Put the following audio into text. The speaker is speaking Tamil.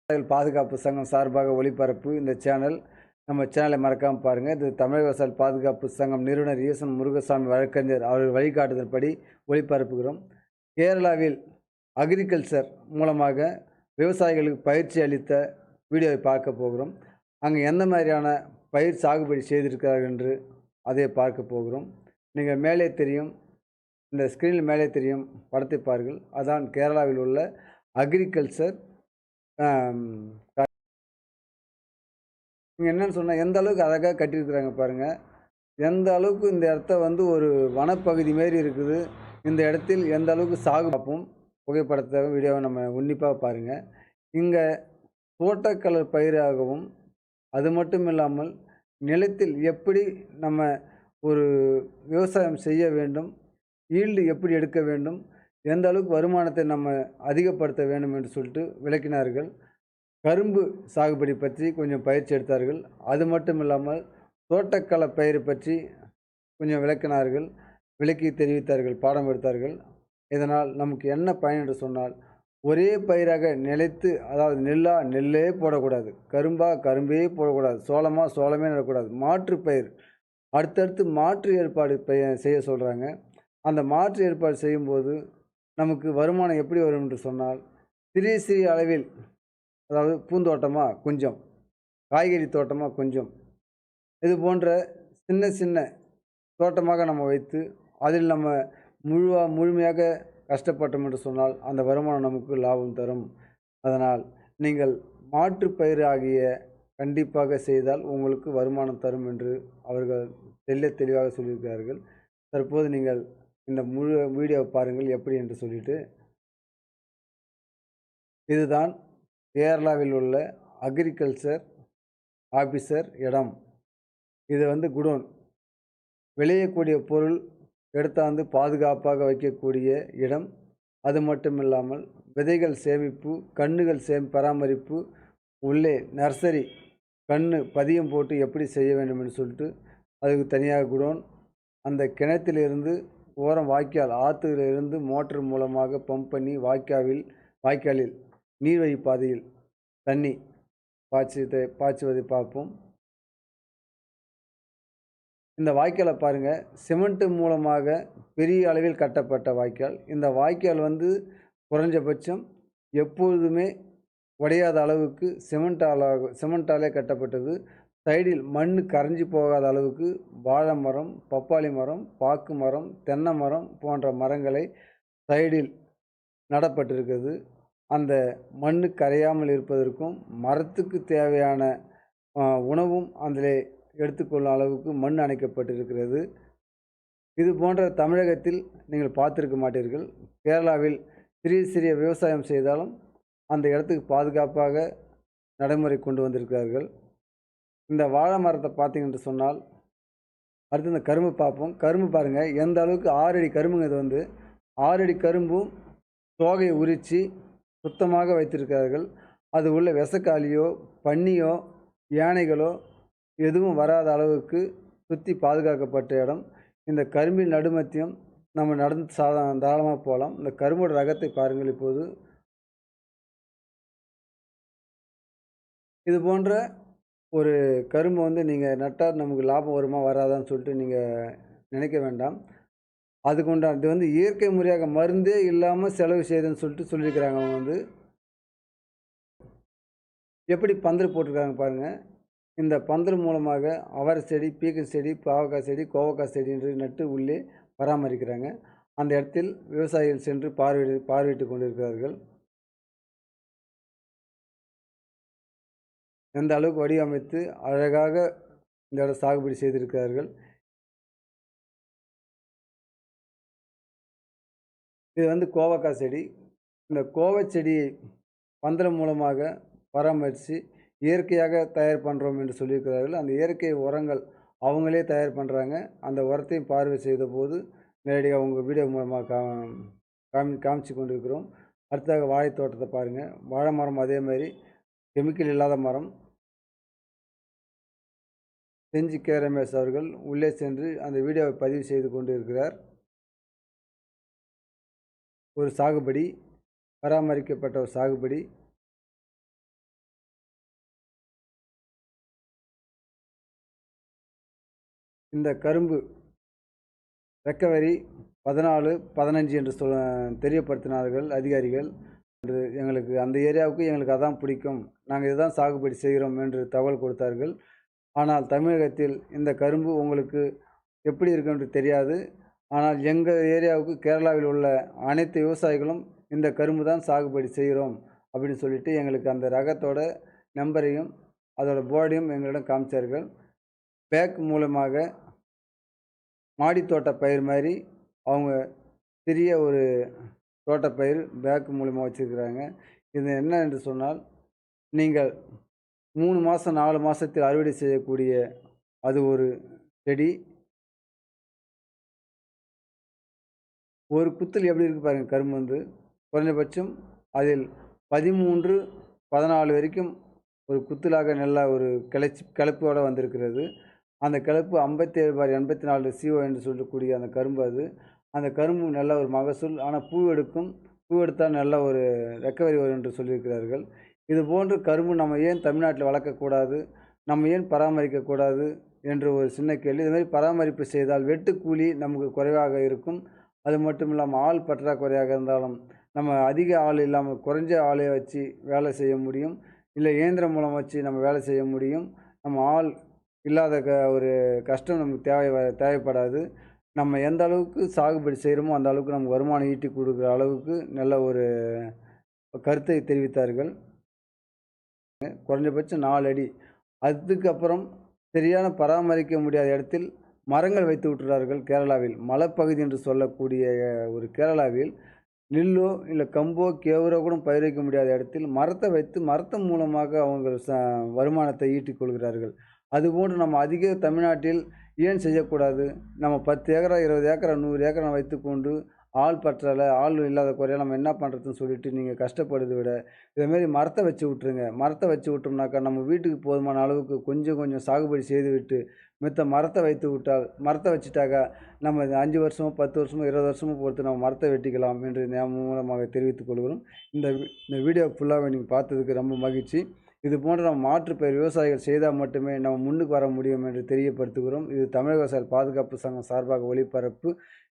பாதுகாப்பு சங்கம் சார்பாக ஒளிபரப்பு இந்த சேனல். நம்ம சேனலை மறக்காமல் பாருங்கள். இது தமிழக விவசாய பாதுகாப்பு சங்கம் நிறுவனர் ஈசன் முருகசாமி வழக்கறிஞர் அவர்கள் வழிகாட்டுதல்படி ஒளிபரப்புகிறோம். கேரளாவில் அக்ரிகல்ச்சர் மூலமாக விவசாயிகளுக்கு பயிற்சி அளித்த வீடியோவை பார்க்க போகிறோம். அங்கே எந்த மாதிரியான பயிர் சாகுபடி செய்திருக்கிறார்கள் என்று அதை பார்க்க போகிறோம். நீங்கள் மேலே தெரியும், இந்த ஸ்க்ரீனில் மேலே தெரியும் படத்தை பாருங்கள். அதான் கேரளாவில் உள்ள அக்ரிகல்ச்சர். நீங்கள் என்னென்னு சொன்னால் எந்த அளவுக்கு அழகாக கட்டியிருக்கிறாங்க பாருங்கள். எந்த அளவுக்கு இந்த இடத்த ஒரு வனப்பகுதி மாரி இருக்குது. இந்த இடத்தில் எந்த அளவுக்கு சாகு பார்ப்போம். புகைப்படத்தை வீடியோவை நம்ம உன்னிப்பாக பாருங்கள். இங்கே தோட்டக்கலர் பயிராகவும் அது மட்டும் இல்லாமல் நிலத்தில் எப்படி நம்ம ஒரு விவசாயம் செய்ய வேண்டும், ஈல்டு எப்படி எடுக்க வேண்டும், எந்த அளவுக்கு வருமானத்தை நம்ம அதிகப்படுத்த வேண்டும் என்று சொல்லிட்டு விளக்கினார்கள். கரும்பு சாகுபடி பற்றி கொஞ்சம் பயிற்சி எடுத்தார்கள். அது மட்டும் இல்லாமல் தோட்டக்கலை பயிர் பற்றி கொஞ்சம் விளக்கினார்கள், விளக்கி தெரிவித்தார்கள், பாடம் எடுத்தார்கள். இதனால் நமக்கு என்ன பயன் என்று சொன்னால், ஒரே பயிராக நிலைத்து, அதாவது நெல்லே போடக்கூடாது, கரும்பே போடக்கூடாது, சோளமே நடக்கூடாது, மாற்று பயிர் அடுத்தடுத்து மாற்று ஏற்பாடு செய்ய சொல்கிறாங்க. அந்த மாற்று ஏற்பாடு செய்யும்போது நமக்கு வருமானம் எப்படி வரும் என்று சொன்னால், சிறிய அளவில், அதாவது பூந்தோட்டமாக கொஞ்சம், காய்கறி தோட்டமாக கொஞ்சம், இது போன்ற சின்ன தோட்டமாக நம்ம வைத்து அதில் நம்ம முழுமையாக கஷ்டப்பட்டோம் என்று சொன்னால் அந்த வருமானம் நமக்கு லாபம் தரும். அதனால் நீங்கள் மாற்று பயிர் ஆகிய கண்டிப்பாக செய்தால் உங்களுக்கு வருமானம் தரும் என்று அவர்கள் தெளிவாக சொல்லியிருக்கிறார்கள். தற்போது நீங்கள் இந்த முழு வீடியோவை பாருங்கள் எப்படி என்று சொல்லிட்டு. இதுதான் கேரளாவில் உள்ள அக்ரிகல்ச்சர் ஆஃபீஸர் இடம். இது குடோன். விளையக்கூடிய பொருள் எடுத்தாந்து பாதுகாப்பாக வைக்கக்கூடிய இடம். அது மட்டும் இல்லாமல் விதைகள் சேமிப்பு, கன்றுகள் பராமரிப்பு, உள்ளே நர்சரி கன்று பதியம் போட்டு எப்படி செய்ய வேண்டும் என்று சொல்லிட்டு அதுக்கு தனியாக குடோன். அந்த கிணத்திலிருந்து ஓரம் வாய்க்கால், ஆற்றுகளிலிருந்து மோட்டர் மூலமாக பம்ப் பண்ணி வாய்க்காலில் நீர்வழி பாதையில் தண்ணி பாய்ச்சுவதை பார்ப்போம். இந்த வாய்க்காலை பாருங்கள், சிமெண்ட் மூலமாக பெரிய அளவில் கட்டப்பட்ட வாய்க்கால். இந்த வாய்க்கால் குறைஞ்சபட்சம் எப்பொழுதுமே உடையாத அளவுக்கு சிமெண்ட்டாலே கட்டப்பட்டது. சைடில் மண் கரைஞ்சி போகாத அளவுக்கு வாழை மரம், பப்பாளி மரம், பாக்கு மரம், தென்னை மரம் போன்ற மரங்களை சைடில் நடப்பட்டிருக்கிறது. அந்த மண் கரையாமல் இருப்பதற்கும் மரத்துக்கு தேவையான உணவும் அதில் எடுத்துக்கொள்ளும் அளவுக்கு மண் அணைக்கப்பட்டிருக்கிறது. இது போன்ற தமிழகத்தில் நீங்கள் பார்த்திருக்க மாட்டீர்கள். கேரளாவில் சிறிய விவசாயம் செய்தாலும் அந்த இடத்துக்கு பாதுகாப்பாக நடைமுறை கொண்டு வந்திருக்கிறார்கள். இந்த வாழை மரத்தை பார்த்தீங்கன்னு சொன்னால், அடுத்து இந்த கரும்பு பார்ப்போம். கரும்பு பாருங்கள், எந்த அளவுக்கு 6 அடி கரும்புங்க. இது 6 அடி கரும்பும் தோகையை உரித்து சுத்தமாக வைத்திருக்கிறார்கள். அது உள்ள விசக்காலியோ பன்னியோ யானைகளோ எதுவும் வராத அளவுக்கு சுற்றி பாதுகாக்கப்பட்ட இடம். இந்த கரும்பின் நடுமத்தியம் நம்ம நடந்து தாராளமாக போகலாம். இந்த கரும்போட ரகத்தை பாருங்கள். இப்போது இது போன்ற ஒரு கரும்பு நீங்கள் நட்டால் நமக்கு லாபம் வருமா வராதான்னு சொல்லிட்டு நீங்கள் நினைக்க வேண்டாம். அதுக்கு உண்டான இது இயற்கை முறையாக மருந்தே இல்லாமல் செலவு செய்யுதுன்னு சொல்லிட்டு சொல்லியிருக்கிறாங்க. அவங்க எப்படி பந்தல் போட்டிருக்காங்க பாருங்கள். இந்த பந்தல் மூலமாக அவரை செடி, பீக்கன் செடி, பாவக்காய் செடி, கோவக்காய் செடி என்று நட்டு உள்ளே பராமரிக்கிறாங்க. அந்த இடத்தில் விவசாயிகள் சென்று பார்வையிட்டு கொண்டிருக்கிறார்கள். எந்த அளவுக்கு வடிவமைத்து அழகாக இந்த இடம் சாகுபடி செய்திருக்கிறார்கள். இது கோவக்காய் செடி. இந்த கோவை செடியை பந்தல் மூலமாக பராமரித்து இயற்கையாக தயார் பண்ணுறோம் என்று சொல்லியிருக்கிறார்கள். அந்த இயற்கை உரங்கள் அவங்களே தயார் பண்ணுறாங்க. அந்த உரத்தையும் பார்வை செய்த போது நேரடியாக உங்கள் வீடியோ மூலமாக காமிச்சு கொண்டிருக்கிறோம். அடுத்ததாக வாழை தோட்டத்தை பாருங்கள். வாழை மரம் அதே மாதிரி கெமிக்கல் இல்லாத மரம். செஞ்சி கே ரமேஷ் அவர்கள் உள்ளே சென்று அந்த வீடியோவை பதிவு செய்து கொண்டு இருக்கிறார். ஒரு சாகுபடி, பராமரிக்கப்பட்ட ஒரு சாகுபடி. இந்த கரும்பு ரெக்கவரி 14, 15 என்று தெரியப்படுத்தினார்கள் அதிகாரிகள். என்று எங்களுக்கு அந்த ஏரியாவுக்கு எங்களுக்கு அதான் பிடிக்கும், நாங்கள் இதுதான் சாகுபடி செய்கிறோம் என்று தகவல் கொடுத்தார்கள். ஆனால் தமிழகத்தில் இந்த கரும்பு உங்களுக்கு எப்படி இருக்கும் என்று தெரியாது. ஆனால் எங்கள் ஏரியாவுக்கு கேரளாவில் உள்ள அனைத்து விவசாயிகளும் இந்த கரும்பு தான் சாகுபடி செய்கிறோம் அப்படின்னு சொல்லிட்டு எங்களுக்கு அந்த ரகத்தோட நம்பரையும் அதோட போர்டையும் எங்களிடம் காமிச்சார்கள். பேக் மூலமாக மாடித்தோட்ட பயிர் மாதிரி அவங்க சிறிய ஒரு தோட்டப்பயிர் பேக் மூலமாக வச்சுருக்கிறாங்க. இது என்ன என்று சொன்னால், நீங்கள் 3 மாதம் 4 மாதத்தில் அறுவடை செய்யக்கூடிய அது ஒரு செடி. ஒரு குத்தில் எப்படி இருக்குது பாருங்கள் கரும்பு வந்து. குறைந்தபட்சம் அதில் 13, 14 வரைக்கும் ஒரு குத்தலாக நல்லா ஒரு கிளப்போடு வந்திருக்கிறது. அந்த கிளப்பு 57/84 CO என்று சொல்லக்கூடிய அந்த கரும்பு அது. அந்த கரும்பு நல்ல ஒரு மகசூல். ஆனால் பூ எடுக்கும். பூ எடுத்தால் நல்ல ஒரு ரெக்கவரி வரும் என்று சொல்லியிருக்கிறார்கள். இது போன்று கரும்பு நம்ம ஏன் தமிழ்நாட்டில் வளர்க்கக்கூடாது, நம்ம ஏன் பராமரிக்கக்கூடாது என்று ஒரு சின்ன கேள்வி. இதுமாதிரி பராமரிப்பு செய்தால் வெட்டுக்கூலி நமக்கு குறைவாக இருக்கும். அது மட்டும் இல்லாமல் ஆள் பற்றாக்குறையாக இருந்தாலும் நம்ம அதிக ஆள் இல்லாமல் குறைஞ்ச ஆளை வச்சு வேலை செய்ய முடியும். இல்லை இயந்திரம் மூலம் வச்சு நம்ம வேலை செய்ய முடியும். நம்ம ஆள் இல்லாத ஒரு கஷ்டம் நமக்கு தேவைப்படாது. நம்ம எந்த அளவுக்கு சாகுபடி செய்கிறோமோ அந்த அளவுக்கு நமக்கு வருமானம் ஈட்டி கொடுக்குற அளவுக்கு நல்ல ஒரு கருத்தை தெரிவித்தார்கள். குறைஞ்சபட்சம் 4 அடி. அதுக்கப்புறம் சரியான பராமரிக்க முடியாத இடத்தில் மரங்கள் வைத்து விட்டுறார்கள். கேரளாவில் மலைப்பகுதி என்று சொல்லக்கூடிய ஒரு கேரளாவில் நெல்லோ இல்லை கம்போ கேவரோ கூட பயிர் வைக்க முடியாத இடத்தில் மரத்தை வைத்து மரத்தின் மூலமாக அவங்க வருமானத்தை ஈட்டிக் கொள்கிறார்கள். அதுபோன்று நம்ம அதிக தமிழ்நாட்டில் ஏன் செய்யக்கூடாது? நம்ம 10 ஏக்கரா 20 ஏக்கரா 100 ஏக்கரா வைத்துக்கொண்டு ஆள் பற்றலை, ஆள் இல்லாத குறைய நம்ம என்ன பண்ணுறதுன்னு சொல்லிட்டு நீங்கள் கஷ்டப்படுறத விட இதேமாரி மரத்தை வச்சு விட்ருங்க. மரத்தை வச்சு விட்டோம்னாக்கா நம்ம வீட்டுக்கு போதுமான அளவுக்கு கொஞ்சம் கொஞ்சம் சாகுபடி செய்துவிட்டு மித்த மரத்தை வைத்து விட்டால், மரத்தை வச்சுட்டாக்கா நம்ம 5 வருஷமோ 10 வருஷமோ 20 வருஷமோ பொறுத்து நம்ம மரத்தை வெட்டிக்கலாம் என்று மூலமாக தெரிவித்துக் கொள்கிறோம். இந்த வீடியோ ஃபுல்லாக நீங்கள் பார்த்ததுக்கு ரொம்ப மகிழ்ச்சி. இது போன்ற நம்ம மாற்றுப்பயிர் விவசாயிகள் செய்தால் மட்டுமே நம்ம முன்னுக்கு வர முடியும் என்று தெரியப்படுத்துகிறோம். இது தமிழக விவசாயிகள் பாதுகாப்பு சங்கம் சார்பாக ஒளிபரப்பு.